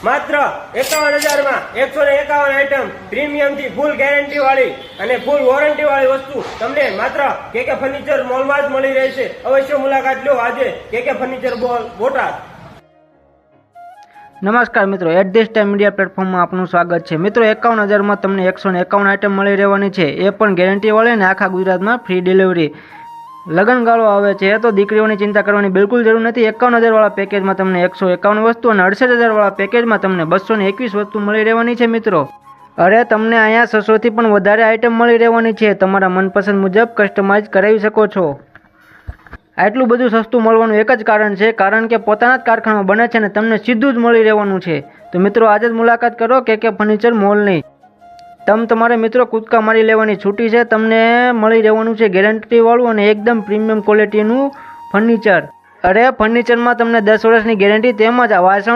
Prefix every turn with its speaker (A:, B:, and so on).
A: માત્ર 51,000 માં 151 item પ્રીમિયમથી full guarantee વાળી અને ફૂલ વોરંટી વાળી વસ્તુ તમને માત્ર કેકે ફર્નિચર મોલમાં જ મળી રહેશે. અવશ્ય મુલાકાત લો આજે કેકે ફર્નિચર મોલ બોટાદ.
B: નમસ્કાર મિત્રો, એટ ધીસ ટાઈમ મીડિયા પ્લેટફોર્મમાં આપનું સ્વાગત છે. મિત્રો 51,000માં તમને 151 આઈટમ મળી રહેવાની છે, એ પણ ગેરંટીવાળી અને આખા ગુજરાતમાં ફ્રી ડિલિવરી. લગ્નગાળો આવે છે તો દીકરીઓની ચિંતા કરવાની બિલકુલ જરૂર નથી. 51,000વાળા પેકેજમાં તમને 151 વસ્તુ અને 68,000વાળા પેકેજમાં તમને 221 વસ્તુ મળી રહેવાની છે. મિત્રો અરે તમને અહીંયા 600થી પણ વધારે આઈટમ મળી રહેવાની છે. તમારા મનપસંદ મુજબ કસ્ટમાઇઝ કરાવી શકો છો. આટલું બધું સસ્તું મળવાનું એક જ કારણ છે, કારણ કે પોતાના જ કારખાનામાં બને છે અને તમને સીધું જ મળી રહેવાનું છે. તો મિત્રો આજે જ મુલાકાત કરો કેકે ફર્નિચર મોલની. તમારે મિત્રો કૂદકા મારી લેવાની છૂટી છે. તમને મળી રહેવાનું છે ગેરંટીવાળું અને એકદમ પ્રીમિયમ ક્વોલિટીનું ફર્નિચર. અરે ફર્નિચરમાં તમને 10 વર્ષની ગેરંટી તેમજ વાસણ